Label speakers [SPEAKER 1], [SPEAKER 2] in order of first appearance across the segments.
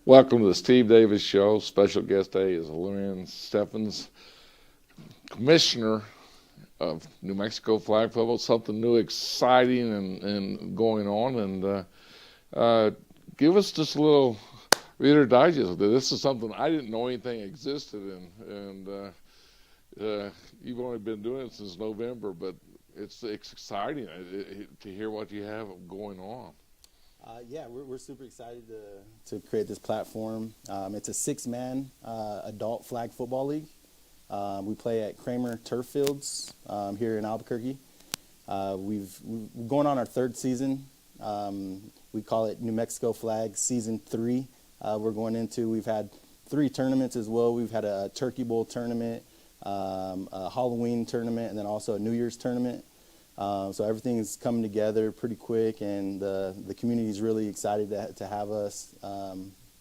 [SPEAKER 1] Welcome to the Steve Davis Show. Special guest today is Lorenz Stefan's commissioner of New Mexico flag football. Something new, exciting, and going on. And give us just a little Reader Digest. This is something I didn't know anything existed in, and you've only been doing it since November, but it's exciting to hear what you have going on.
[SPEAKER 2] Yeah, we're super excited to create this platform. It's a 6-man adult flag football league. We play at Kramer Turf Fields here in Albuquerque. We're going on our 3rd season. We call it New Mexico Flag Season 3. We're going into. We've had 3 tournaments as well. We've had a Turkey Bowl tournament, a Halloween tournament, and then also a New Year's tournament. So everything is coming together pretty quick, and the community is really excited to have us.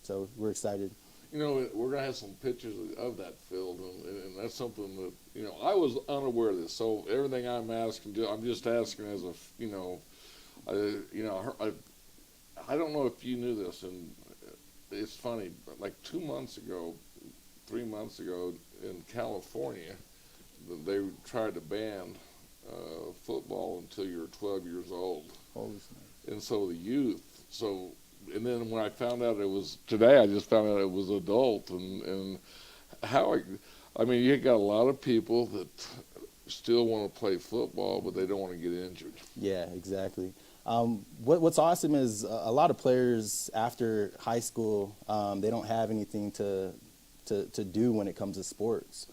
[SPEAKER 2] So we're excited.
[SPEAKER 1] You know, we're going to have some pictures of that field, and that's something that, you know, I was unaware of this. So everything I'm asking, I'm just asking as a, I don't know if you knew this, and it's funny, but like 2 months ago, 3 months ago in California, they tried to ban football until you're 12 years old. And so the youth, and then when I found out it was, today I just found out it was adult, and I mean, you got a lot of people that still want to play football, but they don't want to get injured.
[SPEAKER 2] Yeah, exactly. What's awesome is a lot of players after high school, they don't have anything to do when it comes to sports.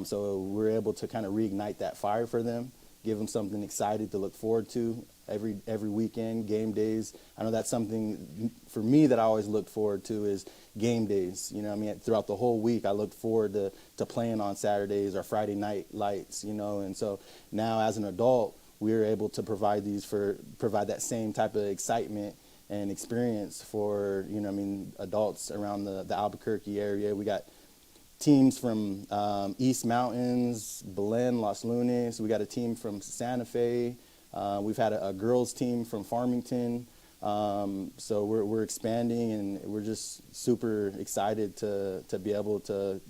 [SPEAKER 2] So we're able to kind of reignite that fire for them, give them something exciting to look forward to every weekend, game days. I know that's something for me that I always look forward to is game days. You know, I mean, throughout the whole week, I look forward to playing on Saturdays or Friday night lights, you know. And so now as an adult, we're able to provide that same type of excitement and experience for, adults around the Albuquerque area. We got teams from East Mountains, Belen, Los Lunas. We got a team from Santa Fe. We've had a girls team from Farmington. So we're expanding, and we're just super excited to be able to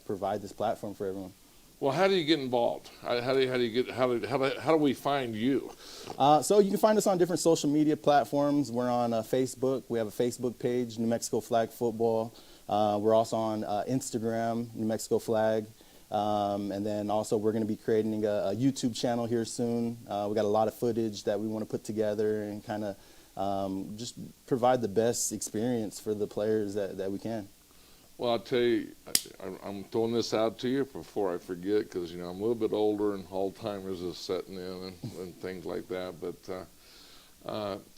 [SPEAKER 2] provide this platform for everyone.
[SPEAKER 1] Well, how do you get involved? How do we find you?
[SPEAKER 2] So you can find us on different social media platforms. We're on Facebook. We have a Facebook page, New Mexico Flag Football. We're also on Instagram, New Mexico Flag. And then also we're going to be creating a YouTube channel here soon. We got a lot of footage that we want to put together and kind of just provide the best experience for the players that we can.
[SPEAKER 1] Well, I'll tell you, I'm throwing this out to you before I forget, because, I'm a little bit older and Alzheimer's is setting in and things like that. But,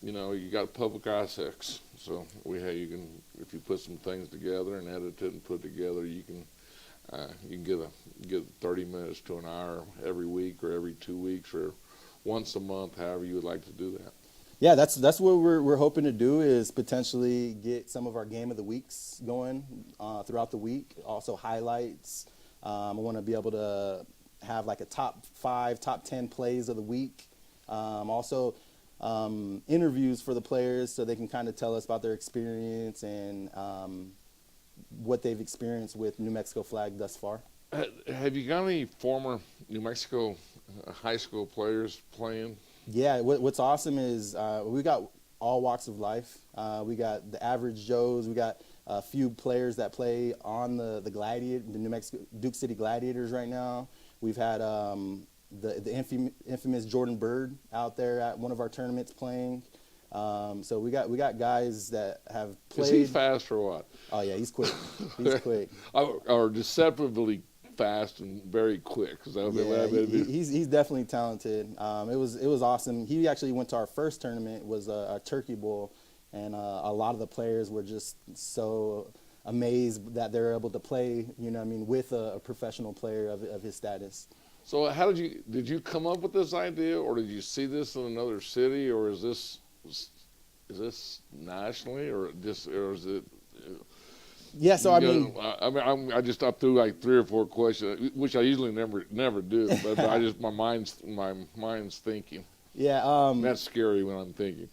[SPEAKER 1] you got public access. So you can, if you put some things together and edit it and put it together, you can get 30 minutes to an hour every week or every 2 weeks or once a month, however you would like to do that.
[SPEAKER 2] Yeah, that's what we're hoping to do, is potentially get some of our game of the weeks going throughout the week. Also highlights. I want to be able to have like a top 5, top 10 plays of the week. Also interviews for the players so they can kind of tell us about their experience and what they've experienced with New Mexico Flag thus far.
[SPEAKER 1] Have you got any former New Mexico high school players playing?
[SPEAKER 2] Yeah, what's awesome is we got all walks of life. We got the average Joes. We got a few players that play on the New Mexico Duke City Gladiators right now. We've had the infamous Jordan Bird out there at one of our tournaments playing. So we got guys that have played.
[SPEAKER 1] Is he fast or what?
[SPEAKER 2] Oh yeah, he's quick. He's quick.
[SPEAKER 1] Or deceptively fast and very quick.
[SPEAKER 2] He's definitely talented. It was awesome. He actually went to our first tournament. It was a Turkey Bowl, and a lot of the players were just so amazed that they're able to play, with a professional player of his status.
[SPEAKER 1] So how did you come up with this idea, or did you see this in another city, or is this nationally, or is it?
[SPEAKER 2] Yeah, so
[SPEAKER 1] I just threw like 3 or 4 questions, which I usually never do, but I just my mind's thinking.
[SPEAKER 2] Yeah.
[SPEAKER 1] That's scary when I'm thinking.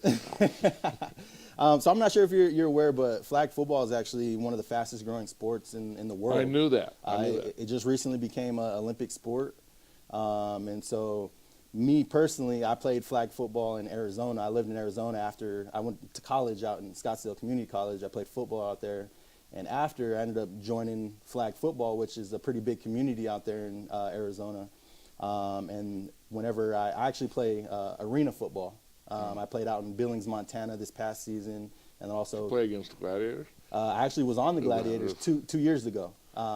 [SPEAKER 2] So I'm not sure if you're aware, but flag football is actually one of the fastest growing sports in the world.
[SPEAKER 1] I knew that.
[SPEAKER 2] It just recently became an Olympic sport. And so me personally, I played flag football in Arizona. I lived in Arizona after I went to college out in Scottsdale Community College. I played football out there. And after, I ended up joining flag football, which is a pretty big community out there in Arizona. And whenever I actually play arena football. I played out in Billings, Montana this past season. And also
[SPEAKER 1] play against the Gladiators?
[SPEAKER 2] I actually was on the Gladiators two years ago,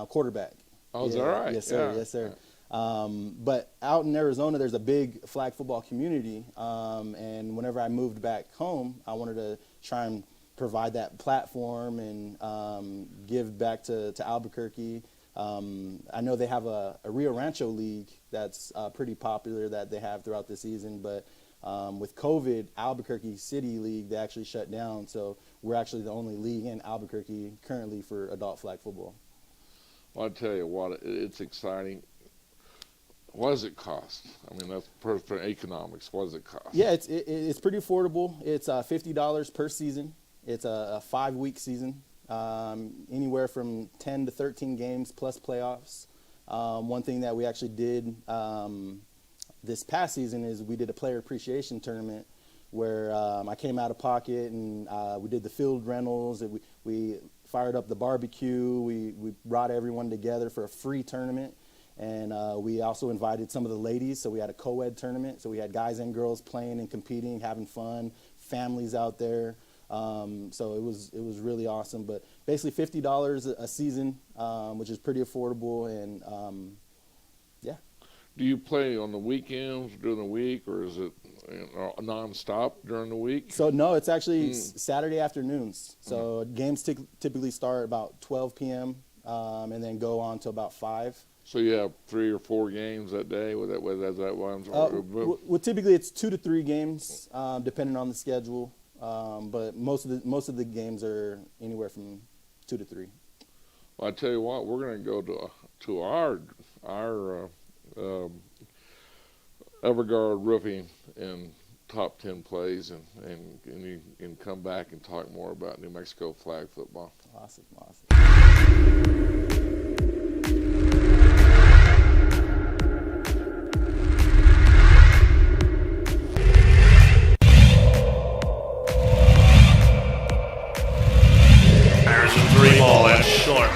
[SPEAKER 2] quarterback.
[SPEAKER 1] Oh, is that right?
[SPEAKER 2] Yes, sir.
[SPEAKER 1] Yeah.
[SPEAKER 2] Yes, sir. But out in Arizona, there's a big flag football community. And whenever I moved back home, I wanted to try and provide that platform and give back to Albuquerque. I know they have a Rio Rancho League that's pretty popular that they have throughout the season. But with COVID, Albuquerque City League, they actually shut down. So we're actually the only league in Albuquerque currently for adult flag football.
[SPEAKER 1] Well, I tell you what, it's exciting. What does it cost? I mean, that's for economics. What does it cost?
[SPEAKER 2] Yeah, it's pretty affordable. It's $50 per season. It's a 5-week season, anywhere from 10 to 13 games plus playoffs. One thing that we actually did this past season is we did a player appreciation tournament where I came out of pocket and we did the field rentals. We fired up the barbecue. We brought everyone together for a free tournament. And we also invited some of the ladies, so we had a co-ed tournament. So we had guys and girls playing and competing, having fun, families out there. So it was really awesome. But basically $50 a season, which is pretty affordable. And yeah.
[SPEAKER 1] Do you play on the weekends during the week, or is it nonstop during the week?
[SPEAKER 2] So no, it's actually Saturday afternoons. So games typically start about 12 p.m. And then go on to about 5.
[SPEAKER 1] So you have 3 or 4 games that day. Is that what I'm
[SPEAKER 2] well, typically it's 2 to 3 games, depending on the schedule. But most of the games are anywhere from 2 to 3.
[SPEAKER 1] Well, I tell you what, we're going to go to our Evergard Roofing and top 10 plays, and you can come back and talk more about New Mexico flag football.
[SPEAKER 2] Awesome.
[SPEAKER 3] There's a 3 ball, that's short.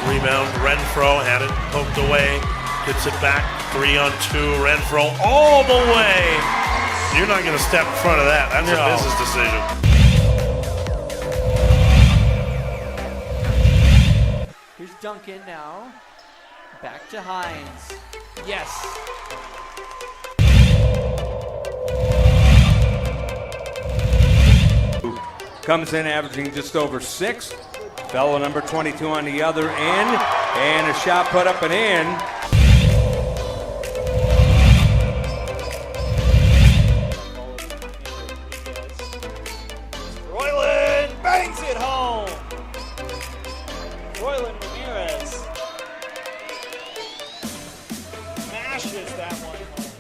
[SPEAKER 3] Rebound, Renfro had it poked away, gets it back, 3-on-2, Renfro all the way. You're not going to step in front of that. That's a business decision.
[SPEAKER 4] Here's Duncan now. Back to Hines. Yes.
[SPEAKER 5] Comes in averaging just over 6. Fellow number 22 on the other end. And a shot put up and in.
[SPEAKER 6] Royland bangs it home. Royland Ramirez smashes that one home.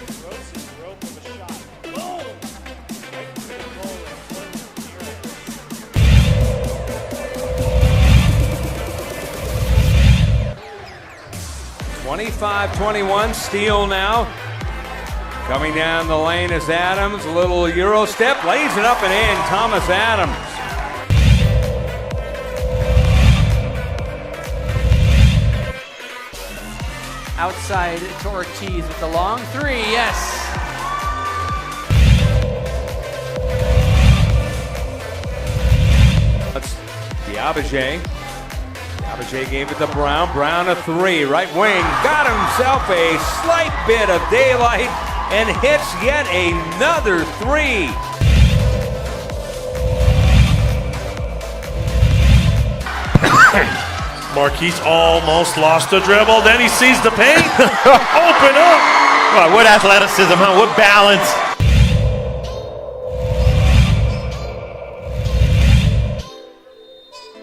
[SPEAKER 6] Throws his rope of a shot. Boom! Right to the goal of Royland Ramirez.
[SPEAKER 5] 25-21, steal now. Coming down the lane is Adams, a little Euro step, lays it up and in, Thomas Adams.
[SPEAKER 4] Outside to Ortiz with the long 3, yes.
[SPEAKER 5] That's Diabajay. Diabajay gave it to Brown. Brown a 3, right wing. Got himself a slight bit of daylight and hits yet another 3.
[SPEAKER 3] Marquise almost lost the dribble, then he sees the paint. Open up.
[SPEAKER 7] Wow, what athleticism, huh? What balance.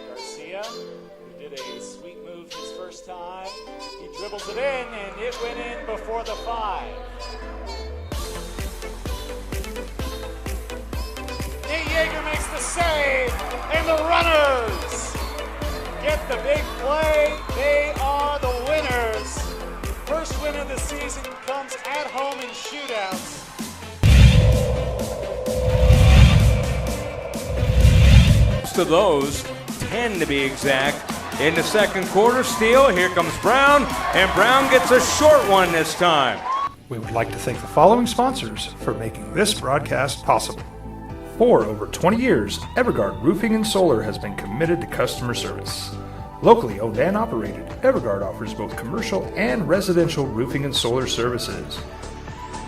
[SPEAKER 6] Garcia, who did a sweet move his first time. He dribbles it in, and it went in before the 5. the runners get the big play. They are the winners. First win of the season comes at home in shootouts.
[SPEAKER 5] Most of those, 10 to be exact, in the second quarter. Steele, here comes Brown, and Brown gets a short one this time.
[SPEAKER 8] We would like to thank the following sponsors for making this broadcast possible. For over 20 years, Evergard Roofing and Solar has been committed to customer service. Locally owned and operated, Evergard offers both commercial and residential roofing and solar services.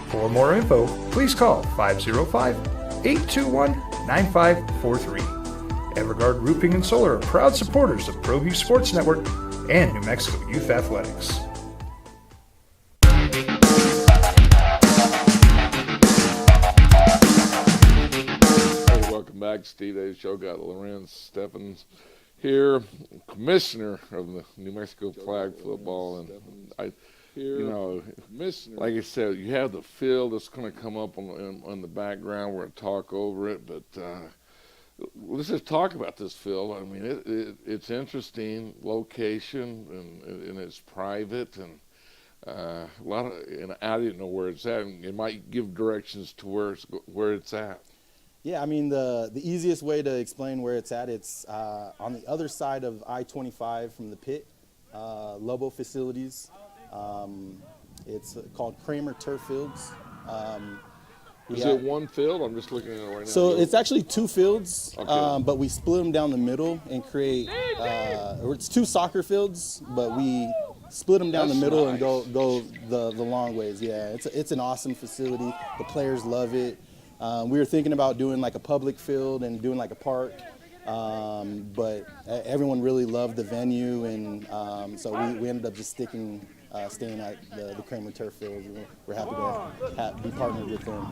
[SPEAKER 8] For more info, please call 505-821-9543. Evergard Roofing and Solar are proud supporters of ProView Sports Network and New Mexico Youth Athletics.
[SPEAKER 1] Hey, welcome back. Steve A's Show. Got Lorenz Stefan here, commissioner of the New Mexico flag football, and like I said, you have the field that's going to come up on the background. We're going to talk over it, but let's just talk about this field. I mean, it's interesting location, and it's private, and a lot of, and I didn't know where it's at. And it might give directions to where it's at.
[SPEAKER 2] Yeah, I mean, the easiest way to explain where it's at, it's on the other side of I-25 from the pit, Lobo facilities. It's called Kramer Turf Fields.
[SPEAKER 1] Is it one field? I'm just looking at it right now.
[SPEAKER 2] So it's actually two fields,
[SPEAKER 1] Okay.
[SPEAKER 2] but we split them down the middle and create, or it's two soccer fields, but we split them down
[SPEAKER 1] That's
[SPEAKER 2] the middle
[SPEAKER 1] nice.
[SPEAKER 2] and go the long ways. Yeah, it's an awesome facility. The players love it. We were thinking about doing like a public field and doing like a park, but everyone really loved the venue, and so we ended up just staying at the Kramer Turf Field. We're happy to be partnered with them.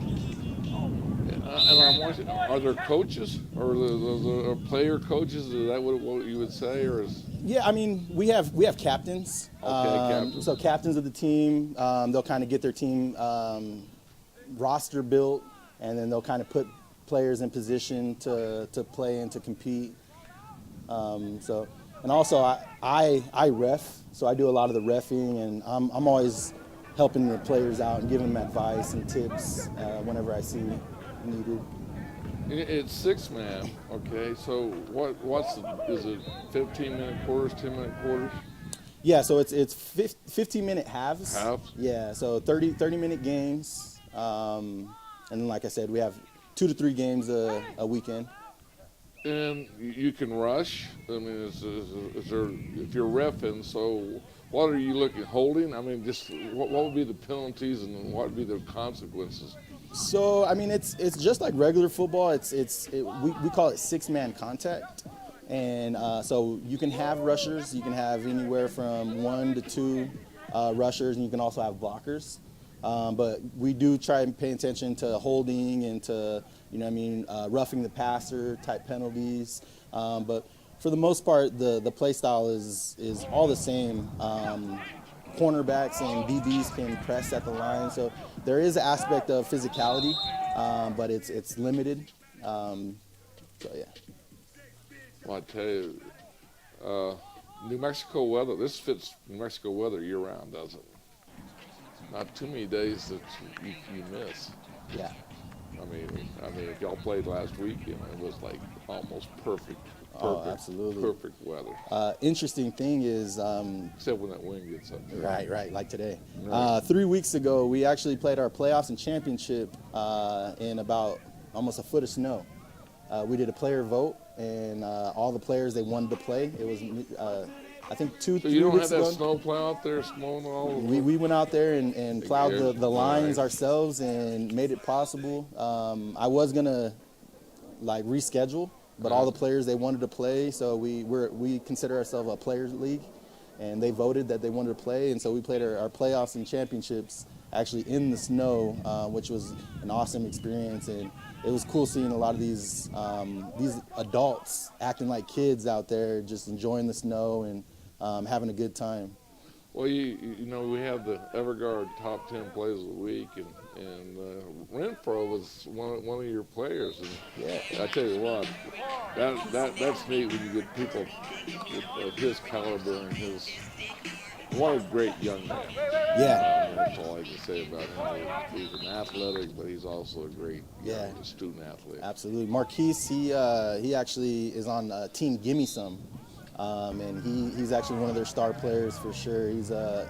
[SPEAKER 1] And I'm wondering, are there coaches or the player coaches? Is that what you would say, or is?
[SPEAKER 2] Yeah, I mean, we have captains.
[SPEAKER 1] Captains.
[SPEAKER 2] So captains of the team, they'll kind of get their team roster built, and then they'll kind of put players in position to play and to compete. And also I ref, so I do a lot of the reffing, and I'm always helping the players out and giving them advice and tips whenever I see needed.
[SPEAKER 1] It's 6-man, okay. So is it 15-minute quarters, 10-minute quarters?
[SPEAKER 2] Yeah, so it's 15-minute halves.
[SPEAKER 1] Halves?
[SPEAKER 2] Yeah, so 30-minute games. And then, like I said, we have 2 to 3 games a weekend.
[SPEAKER 1] And you can rush. I mean, is there, if you're reffing, so what are you looking, holding? I mean, just what would be the penalties and what would be the consequences?
[SPEAKER 2] So, I mean, it's just like regular football. We call it 6-man contact. And so you can have rushers. You can have anywhere from 1 to 2 rushers, and you can also have blockers. But we do try and pay attention to holding and to, roughing the passer type penalties. But for the most part, the play style is all the same. Cornerbacks and DBs can press at the line, so there is an aspect of physicality, but it's limited. So yeah.
[SPEAKER 1] Well, I tell you, New Mexico weather. This fits New Mexico weather year round, doesn't it? Not too many days that you miss.
[SPEAKER 2] Yeah.
[SPEAKER 1] I mean, if y'all played last weekend, it was like almost perfect.
[SPEAKER 2] Oh, absolutely.
[SPEAKER 1] Perfect weather.
[SPEAKER 2] Interesting thing is,
[SPEAKER 1] Except when that wind gets up there.
[SPEAKER 2] right, like today.
[SPEAKER 1] Right.
[SPEAKER 2] 3 weeks ago, we actually played our playoffs and championship in about almost a foot of snow. We did a player vote, and all the players, they wanted to play. It was, I think, 3 weeks ago.
[SPEAKER 1] So you don't have that snow plow out there snowing all over?
[SPEAKER 2] We went out there and plowed the lines
[SPEAKER 1] Right.
[SPEAKER 2] ourselves and made it possible. I was gonna reschedule, but all the players, they wanted to play, so we consider ourselves a players league, and they voted that they wanted to play, and so we played our playoffs and championships actually in the snow, which was an awesome experience, and it was cool seeing a lot of these adults acting like kids out there, just enjoying the snow and having a good time.
[SPEAKER 1] Well, we have the Evergard top 10 plays of the week, and Renfro was one of your players. And
[SPEAKER 2] Yeah.
[SPEAKER 1] I tell you what, that's neat when you get people of his caliber and his. What a great young man.
[SPEAKER 2] Yeah.
[SPEAKER 1] That's all I can say about him. He's an athletic, but he's also a great student athlete.
[SPEAKER 2] Absolutely. Marquise, he actually is on Team Gimme Some, and he's actually one of their star players for sure. He's a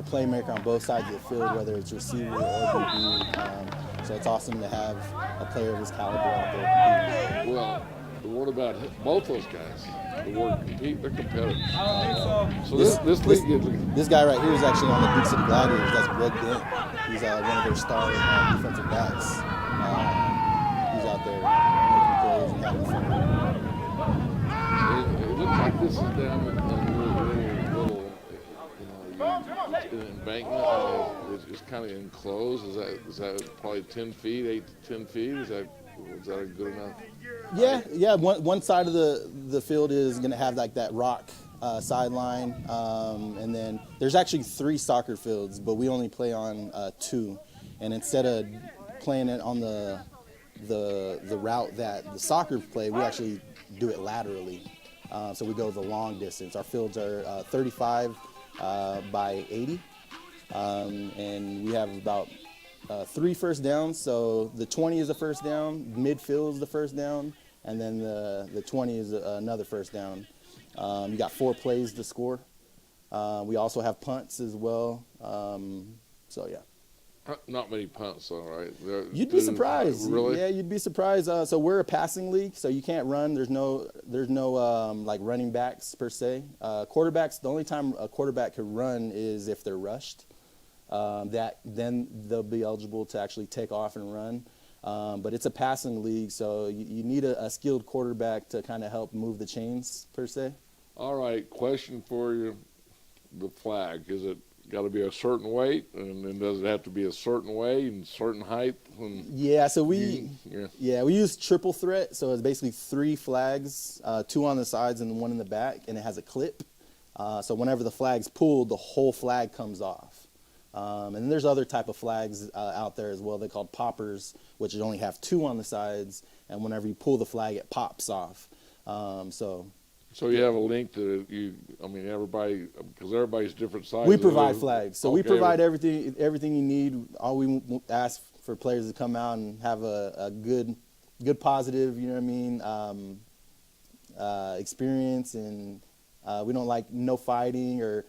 [SPEAKER 2] playmaker on both sides of the field, whether it's receiver or DB. So it's awesome to have a player of his caliber out there competing.
[SPEAKER 1] Well, what about both those guys? The word compete, they're competitors. So
[SPEAKER 2] this guy right here is actually on the Duke City Gladiators. That's Greg Dent. He's one of their star defensive backs. He's out there making plays and having fun.
[SPEAKER 1] It looks like this is down in a little embankment. It's kind of enclosed. Is that probably 10 feet, 8 to 10 feet? Is that good enough?
[SPEAKER 2] Yeah. One side of the field is going to have like that rock sideline, and then there's actually 3 soccer fields, but we only play on 2. And instead of playing it on the route that the soccer play, we actually do it laterally. So we go the long distance. Our fields are 35 by 80, and we have about 3 first downs. So the 20 is the first down, midfield is the first down, and then the 20 is another first down. You got 4 plays to score. We also have punts as well. So yeah.
[SPEAKER 1] Not many punts, though, right?
[SPEAKER 2] You'd be surprised.
[SPEAKER 1] Really?
[SPEAKER 2] Yeah, you'd be surprised. So we're a passing league, so you can't run. There's no like running backs per se. Quarterbacks. The only time a quarterback could run is if they're rushed. Then they'll be eligible to actually take off and run. But it's a passing league, so you need a skilled quarterback to kind of help move the chains per se.
[SPEAKER 1] All right, question for you: the flag, is it got to be a certain weight, and then does it have to be a certain way and certain height?
[SPEAKER 2] Yeah, so we use triple threat, so it's basically 3 flags, 2 on the sides and 1 in the back, and it has a clip. So whenever the flag's pulled, the whole flag comes off. And then there's other type of flags out there as well. They're called poppers, which only have 2 on the sides, and whenever you pull the flag, it pops off.
[SPEAKER 1] So you have a link to everybody, because everybody's different sizes.
[SPEAKER 2] We provide flags, so we provide everything you need. All we ask for players to come out and have a good positive, experience, and we don't like no fighting or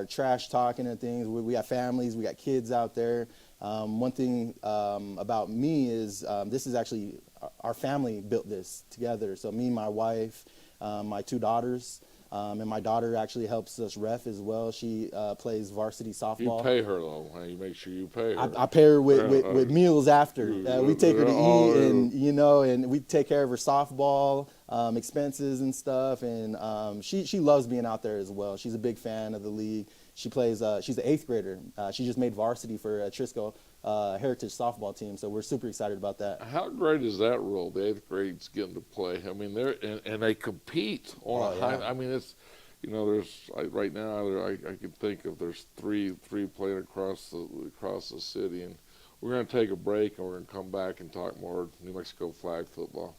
[SPEAKER 2] trash talking and things. We got families, we got kids out there. One thing about me is this is actually our family built this together. So me and my wife, my 2 daughters, and my daughter actually helps us ref as well. She plays varsity softball.
[SPEAKER 1] You pay her though. You make sure you pay her.
[SPEAKER 2] I pay her with meals after. We take her to eat, and we take care of her softball expenses and stuff. And she loves being out there as well. She's a big fan of the league. She plays. She's an 8th grader. She just made varsity for Trisco Heritage softball team. So we're super excited about that.
[SPEAKER 1] How great is that role? The 8th grade's getting to play. I mean, and they compete on a high. I mean, it's there's right now I can think of there's three playing across the city, and we're going to take a break and we're going to come back and talk more New Mexico flag football.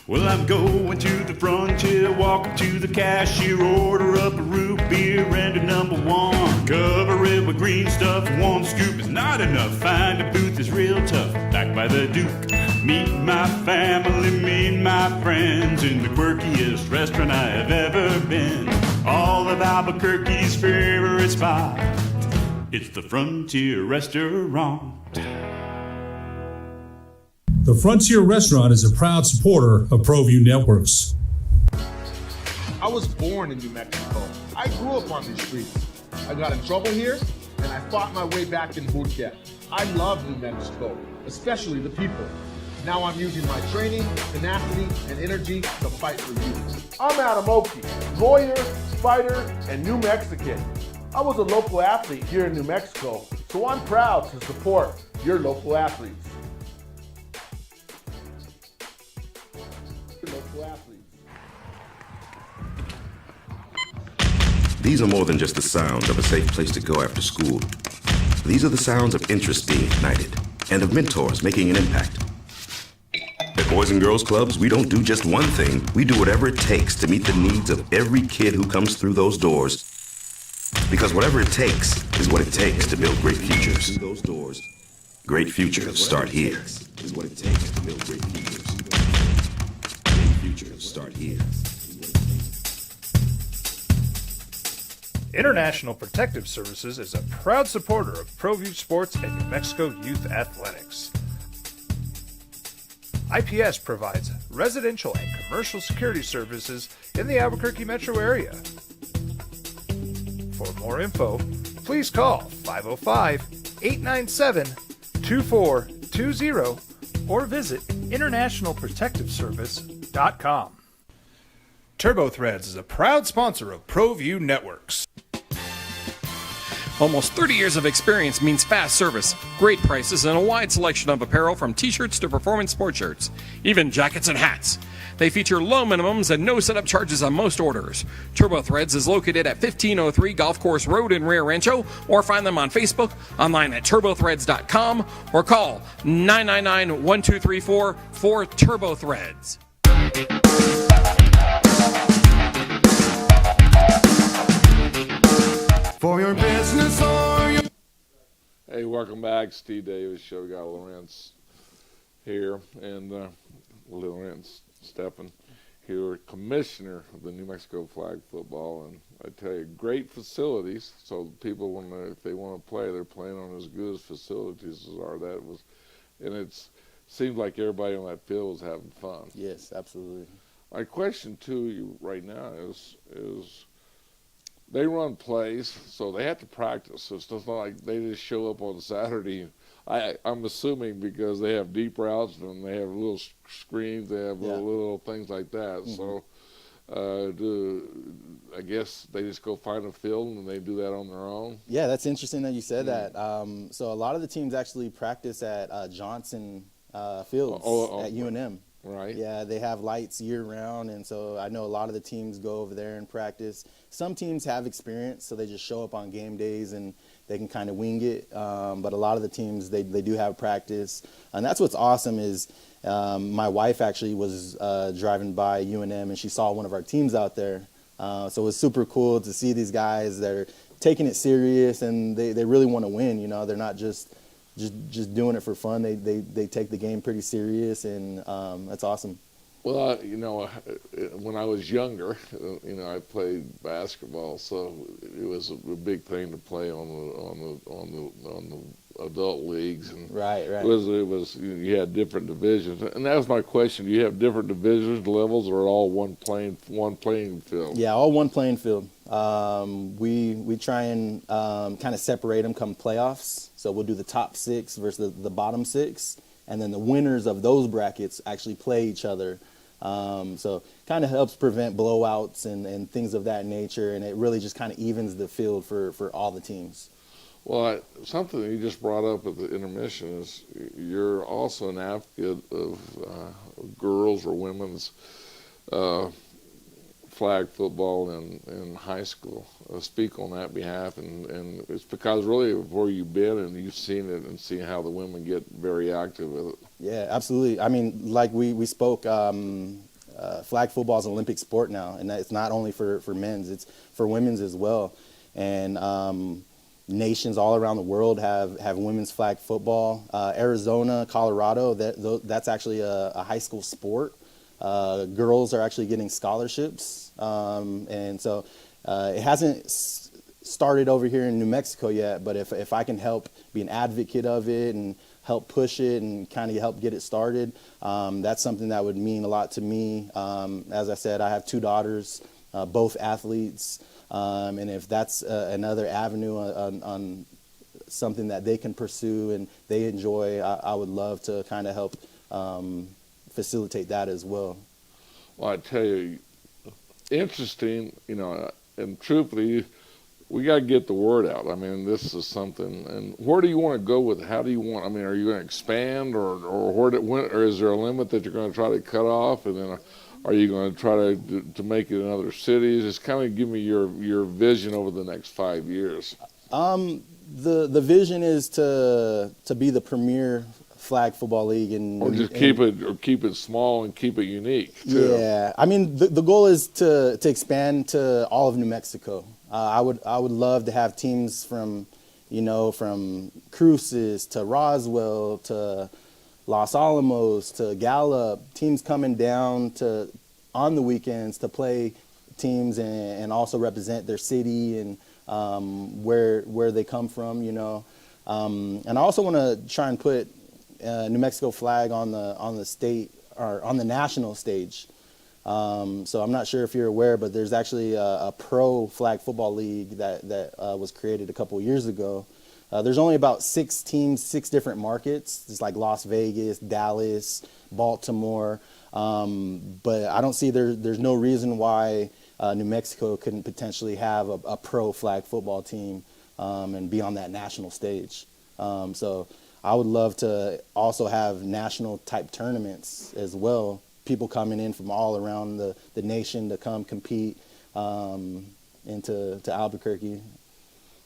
[SPEAKER 9] Well, I'm going to the frontier, walking to the cashier, order up a root beer and a #1. Cover it with green stuff, 1 scoop is not enough. Find a booth is real tough, back by the Duke. Meet my family, meet my friends in the quirkiest restaurant I have ever been. All of Albuquerque's favorite spot, it's the Frontier Restaurant.
[SPEAKER 10] The Frontier Restaurant is a proud supporter of ProView Networks.
[SPEAKER 11] I was born in New Mexico. I grew up on these streets. I got in trouble here, and I fought my way back in boot camp. I love New Mexico, especially the people. Now I'm using my training, tenacity, and energy to fight for you. I'm Adam Oki, lawyer, fighter, and New Mexican. I was a local athlete here in New Mexico, so I'm proud to support your local athletes.
[SPEAKER 12] These are more than just the sounds of a safe place to go after school. These are the sounds of interest being ignited and of mentors making an impact. At Boys and Girls Clubs, we don't do just one thing. We do whatever it takes to meet the needs of every kid who comes through those doors. Because whatever it takes is what it takes to build great futures. Great futures start here. Is what it takes to build great futures. Great futures start here.
[SPEAKER 8] International Protective Services is a proud supporter of ProView Sports and New Mexico Youth Athletics. IPS provides residential and commercial security services in the Albuquerque metro area. For more info, please call 505-897-2420 or visit internationalprotectiveservice.com. TurboThreads is a proud sponsor of ProView Networks.
[SPEAKER 13] Almost 30 years of experience means fast service, great prices, and a wide selection of apparel from t-shirts to performance sports shirts, even jackets and hats. They feature low minimums and no setup charges on most orders. TurboThreads is located at 1503 Golf Course Road in Rio Rancho, or find them on Facebook, online at turbothreads.com, or call 999-1234 for TurboThreads.
[SPEAKER 9] For your business or your...
[SPEAKER 1] Hey, welcome back. Steve Davis Show. We got Lorenz here, and Lorenz Stefan here, commissioner of the New Mexico flag football. And I tell you, great facilities. So people, if they want to play, they're playing on as good as facilities as are. That was, and it seemed like everybody on that field was having fun.
[SPEAKER 2] Yes, absolutely. My
[SPEAKER 1] question to you right now is they run plays, so they have to practice. So it's not like they just show up on Saturday. I'm assuming because they have deep routes and they have little screens, they have little things like that. Mm-hmm. So I guess they just go find a field and they do that on their own?
[SPEAKER 2] Yeah, that's interesting that you said that. So a lot of the teams actually practice at Johnson Fields at UNM.
[SPEAKER 1] Right.
[SPEAKER 2] Yeah, they have lights year-round, and so I know a lot of the teams go over there and practice. Some teams have experience, so they just show up on game days and they can kind of wing it. But a lot of the teams, they do have practice. And that's what's awesome is my wife actually was driving by UNM, and she saw one of our teams out there. So it was super cool to see these guys that are taking it serious, and they really want to win. You know, they're not just doing it for fun. They take the game pretty serious, and that's awesome.
[SPEAKER 1] Well, when I was younger, I played basketball, so it was a big thing to play on the adult leagues. And
[SPEAKER 2] right.
[SPEAKER 1] It was you had different divisions, and that was my question. Do you have different divisions, levels, or all one playing field?
[SPEAKER 2] Yeah, all one playing field. We try and kind of separate them come playoffs. So we'll do the top 6 versus the bottom 6, and then the winners of those brackets actually play each other. So kind of helps prevent blowouts and things of that nature, and it really just kind of evens the field for all the teams.
[SPEAKER 1] Well, something you just brought up at the intermission is you're also an advocate of girls or women's flag football in high school. Speak on that behalf, and it's because really of where you've been and you've seen it and seen how the women get very active with it.
[SPEAKER 2] Yeah, absolutely. I mean, like we spoke, flag football is an Olympic sport now, and it's not only for men's, it's for women's as well. And nations all around the world have women's flag football. Arizona, Colorado, that's actually a high school sport. Girls are actually getting scholarships, and so it hasn't started over here in New Mexico yet, but if I can help be an advocate of it and help push it and kind of help get it started, that's something that would mean a lot to me. As I said, I have 2 daughters, both athletes, and if that's another avenue on something that they can pursue and they enjoy, I would love to kind of help facilitate that as well.
[SPEAKER 1] Well, I tell you, interesting, and truthfully, we got to get the word out. I mean, this is something. And where do you want to go with it? How do you want? I mean, are you going to expand, or is there a limit that you're going to try to cut off? And then, Are you going to try to make it in other cities? Just kind of give me your vision over the next 5 years.
[SPEAKER 2] The vision is to be the premier flag football league,
[SPEAKER 1] or just keep it small and keep it unique too.
[SPEAKER 2] Yeah, I mean the goal is to expand to all of New Mexico. I would love to have teams from Cruces to Roswell to Los Alamos to Gallup, teams coming down on the weekends to play teams and also represent their city and where they come from, and I also want to try and put New Mexico flag on the state or on the national stage. So I'm not sure if you're aware, but there's actually a pro flag football league that was created a couple years ago. There's only about 6 teams, 6 different markets. It's like Las Vegas, Dallas, Baltimore. But I don't see there's no reason why New Mexico couldn't potentially have a pro flag football team and be on that national stage. So I would love to also have national type tournaments as well. People coming in from all around the nation to come compete into Albuquerque.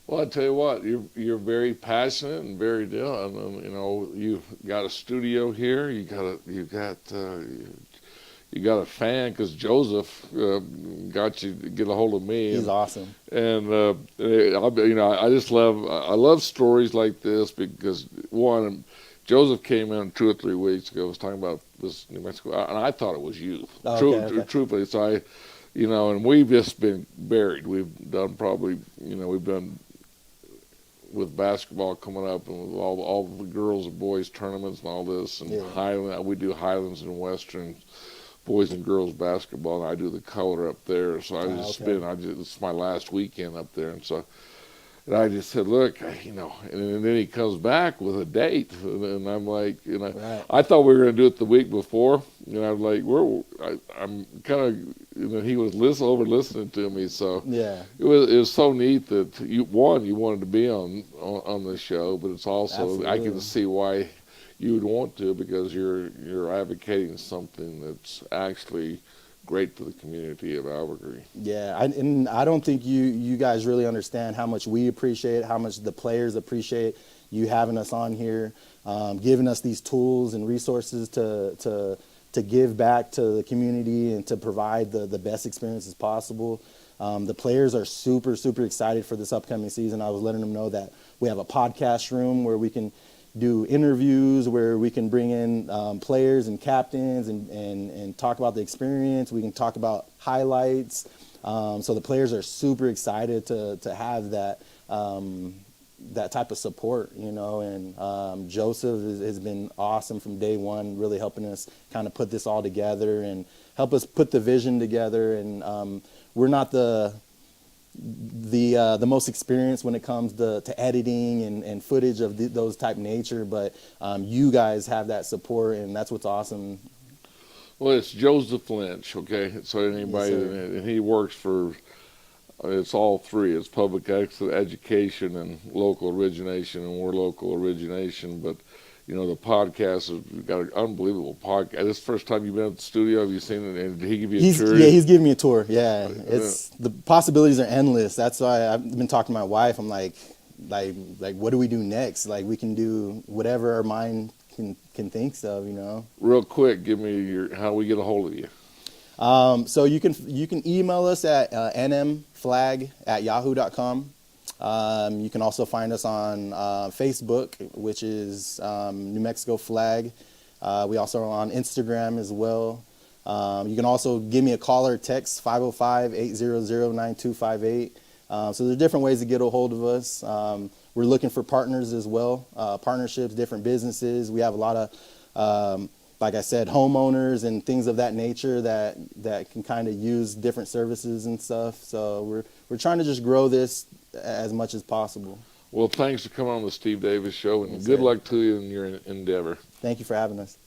[SPEAKER 1] Well, I tell you what, you're very passionate and very and you've got a studio here. You got a fan because Joseph got you to get a hold of me.
[SPEAKER 2] He's awesome.
[SPEAKER 1] And I love stories like this because one, Joseph came in 2 or 3 weeks ago. Was talking about this New Mexico, and I thought it was you. Truthfully, so and we've just been buried. We've done with basketball coming up and with all the girls and boys tournaments and all this, and Highland. We do Highlands and Western boys and girls basketball, and I do the color up there. So it's my last weekend up there, and so. And I just said, look, and then he comes back with a date, and I'm like, right. I thought we were going to do it the week before, and I'm like, I'm kind of, he was listening to me, so
[SPEAKER 2] yeah,
[SPEAKER 1] it was so neat that you wanted to be on the show, but it's also absolutely. I can see why you would want to because you're advocating something that's actually great for the community of Albuquerque.
[SPEAKER 2] Yeah, and I don't think you guys really understand how much we appreciate it, how much the players appreciate you having us on here, giving us these tools and resources to give back to the community and to provide the best experiences possible. The players are super, super excited for this upcoming season. I was letting them know that we have a podcast room where we can do interviews, where we can bring in players and captains and talk about the experience. We can talk about highlights. So the players are super excited to have that type of support, and Joseph has been awesome from day one, really helping us kind of put this all together and help us put the vision together. And we're not the most experienced when it comes to editing and footage of those type nature, but you guys have that support, and that's what's awesome.
[SPEAKER 1] Well, it's Joseph Lynch, okay? So anybody, and he works for, it's all 3. It's public education and local origination, and we're local origination, but the podcast we've got an unbelievable podcast. This is the first time you've been at the studio. Have you seen it? And did he give you a tour?
[SPEAKER 2] Yeah, he's giving me a tour. Yeah, the possibilities are endless. That's why I've been talking to my wife. I'm like, what do we do next? Like, we can do whatever our mind can think of.
[SPEAKER 1] Real quick, give me how we get a hold of you.
[SPEAKER 2] So you can email us at nmflag@yahoo.com. You can also find us on Facebook, which is New Mexico Flag. We also are on Instagram as well. You can also give me a call or text, 505-800-9258. So there's different ways to get a hold of us. We're looking for partners as well, partnerships, different businesses. We have a lot of, like I said, homeowners and things of that nature that can kind of use different services and stuff. So we're trying to just grow this as much as possible.
[SPEAKER 1] Well, thanks for coming on the Steve Davis Show, and good luck to you in your endeavor.
[SPEAKER 2] Thank you for having us.